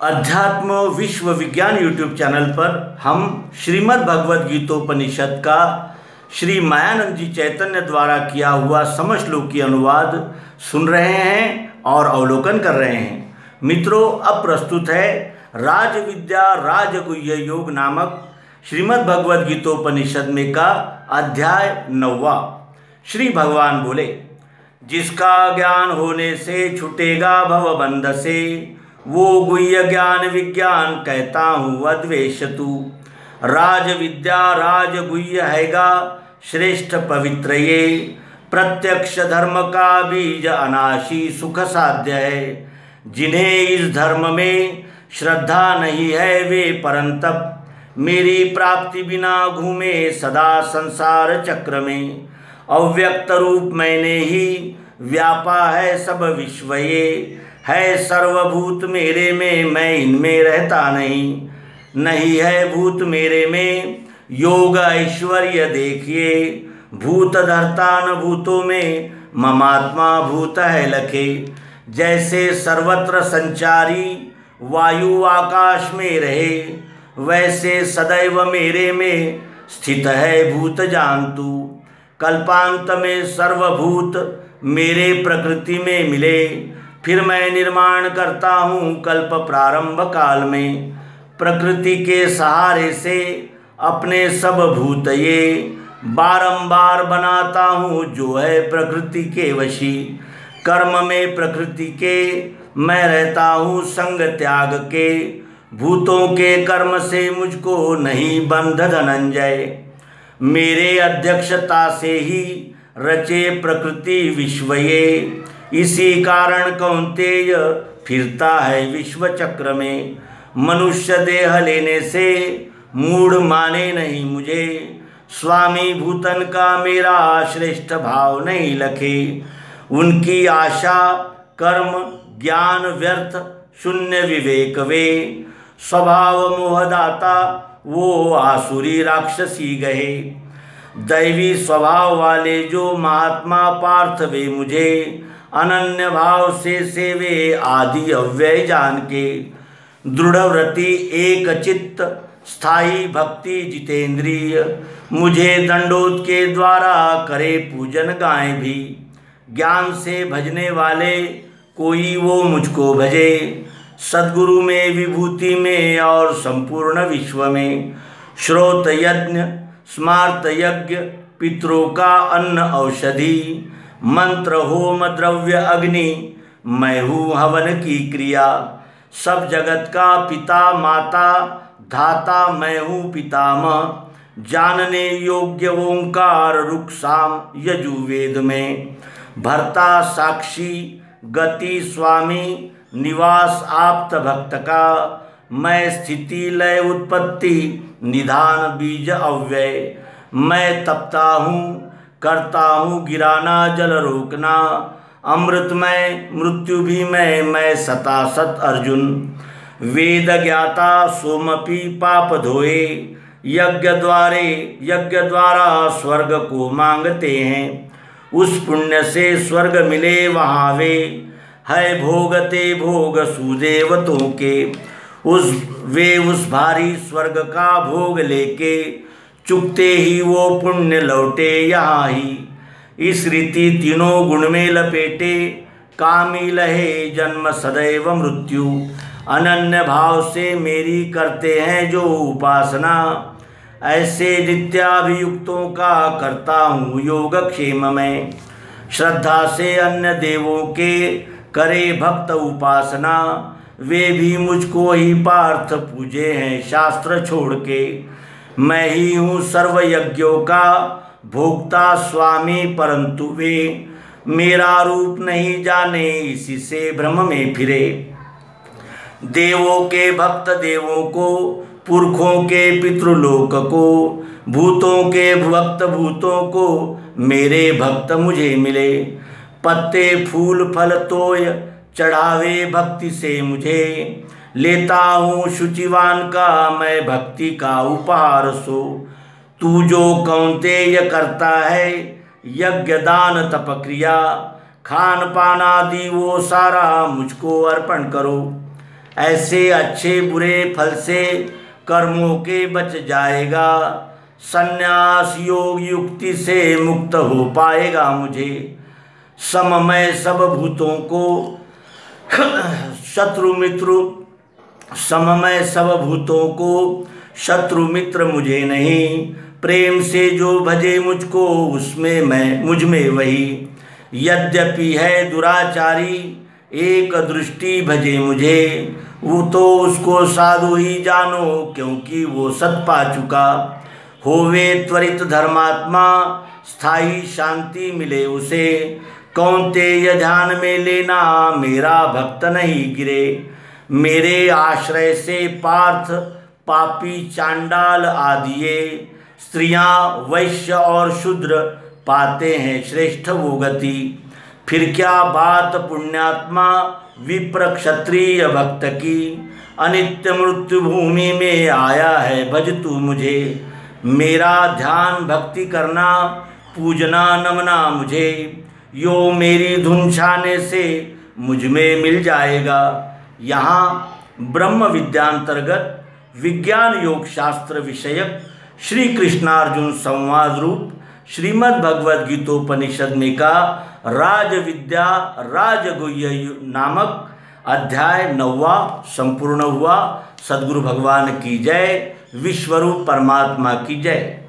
अध्यात्म विश्व विज्ञान यूट्यूब चैनल पर हम श्रीमद् भगवद गीतोपनिषद का श्री मायानंद जी चैतन्य द्वारा किया हुआ समश्लोकी अनुवाद सुन रहे हैं और अवलोकन कर रहे हैं। मित्रों, अब प्रस्तुत है राज विद्या राजगुह्य योग नामक श्रीमद् भगवद गीतोपनिषद में का अध्याय 9वां। श्री भगवान बोले, जिसका ज्ञान होने से छूटेगा भवबंध से, वो गुह्य ज्ञान विज्ञान कहता हूँ अद्वेषतु। राज विद्या राज गुह्य हैगा श्रेष्ठ पवित्र ये, प्रत्यक्ष धर्म का बीज अनाशी सुख साध्य है। जिन्हें इस धर्म में श्रद्धा नहीं है वे परंतप मेरी प्राप्ति बिना घूमे सदा संसार चक्र में। अव्यक्त रूप मैंने ही व्यापा है सब विश्व ये, है सर्वभूत मेरे में मैं इनमें रहता नहीं है भूत मेरे में योग ऐश्वर्य देखिए। भूत धरता न भूतों में ममात्मा भूत है लखे। जैसे सर्वत्र संचारी वायु आकाश में रहे, वैसे सदैव मेरे में स्थित है भूत जान तू। कल्पांत में सर्वभूत मेरे प्रकृति में मिले, फिर मैं निर्माण करता हूँ कल्प प्रारंभ काल में। प्रकृति के सहारे से अपने सब भूत ये बारंबार बनाता हूँ जो है प्रकृति के वशी। कर्म में प्रकृति के मैं रहता हूँ संग त्याग के, भूतों के कर्म से मुझको नहीं बंध धनंजय। मेरे अध्यक्षता से ही रचे प्रकृति विश्व ये, इसी कारण कौन्तेय फिरता है विश्व चक्र में। मनुष्य देह लेने से मूढ़ माने नहीं मुझे, स्वामी भूतन का मेरा श्रेष्ठ भाव नहीं लखे। उनकी आशा कर्म ज्ञान व्यर्थ शून्य विवेक वे, स्वभाव मोहदाता वो आसुरी राक्षसी गए। दैवी स्वभाव वाले जो महात्मा पार्थ वे मुझे, अनन्य भाव से सेवे आदि अव्यय जान के। दृढ़ व्रति एक चित्त स्थायी भक्ति जितेंद्रिय, मुझे दंडोत के द्वारा करे पूजन गाएं भी। ज्ञान से भजने वाले कोई वो मुझको भजे, सद्गुरु में विभूति में और संपूर्ण विश्व में। श्रोत यज्ञ स्मार्त यज्ञ पितरों का अन्न औषधि, मंत्र होम द्रव्य अग्नि मैं हूँ हवन की क्रिया। सब जगत का पिता माता धाता मैं हूँ पितामह, जानने योग्य ओंकार रुक्साम यजुर्वेद में। भर्ता साक्षी गति स्वामी निवास आप्त भक्त का, मैं स्थिति लय उत्पत्ति निधान बीज अव्यय। मैं तपता हूँ करता हूँ गिराना जल रोकना, अमृतमय मृत्यु भी मैं सता सत अर्जुन। वेद ज्ञाता सोमपि पाप धोए, यज्ञ द्वारा स्वर्ग को मांगते हैं। उस पुण्य से स्वर्ग मिले वहाँ वे, है भोगते भोग सुदेवतों के। उस भारी स्वर्ग का भोग लेके, चुकते ही वो पुण्य लौटे यहाँ ही। इस रीति तीनों गुण में लपेटे, कामी लहे जन्म सदैव मृत्यु। अनन्य भाव से मेरी करते हैं जो उपासना, ऐसे नित्याभियुक्तों का करता हूँ योगक्षेम में। श्रद्धा से अन्य देवों के करे भक्त उपासना, वे भी मुझको ही पार्थ पूजे हैं शास्त्र छोड़ के। मैं ही हूँ सर्व यज्ञों का भोक्ता स्वामी, परंतु वे मेरा रूप नहीं जाने इसी से भ्रम में फिरे। देवों के भक्त देवों को, पुरखों के पितृलोक को, भूतों के भक्त भूतों को मेरे भक्त मुझे मिले। पत्ते फूल फल तोय चढ़ावे भक्ति से मुझे, लेता हूँ शुचिवान का मैं भक्ति का उपहार सो। तू जो कौन्तेय करता है यज्ञ दान तप क्रिया, खान पान आदि वो सारा मुझको अर्पण करो। ऐसे अच्छे बुरे फल से कर्मों के बच जाएगा। संन्यास योग युक्ति से मुक्त हो पाएगा मुझे। सममय सब भूतों को शत्रु मित्र, सममय सब भूतों को शत्रु मित्र मुझे नहीं। प्रेम से जो भजे मुझको उसमें मैं मुझ में वही। यद्यपि है दुराचारी एक दृष्टि भजे मुझे, वो तो उसको साधु ही जानो क्योंकि वो सत पा चुका। होवे त्वरित धर्मात्मा स्थायी शांति मिले उसे। कौन्तेय ध्यान में लेना मेरा भक्त नहीं गिरे। मेरे आश्रय से पार्थ पापी चांडाल आदिये, स्त्रियां वैश्य और शूद्र पाते हैं श्रेष्ठ वो गति। फिर क्या बात पुण्यात्मा विप्र क्षत्रिय भक्त की। अनित्य मृत्यु भूमि में आया है भज तू मुझे। मेरा ध्यान भक्ति करना पूजना नमना मुझे। यो मेरी धुन छाने से मुझ में मिल जाएगा। यहाँ ब्रह्म विद्यांतर्गत विज्ञान योग शास्त्र विषयक श्री कृष्णार्जुन संवाद रूप श्रीमद् भगवद गीतोपनिषद में का राजविद्या राजगुह्य नामक अध्याय 9वां संपूर्ण हुआ। सद्गुरु भगवान की जय। विश्वरूप परमात्मा की जय।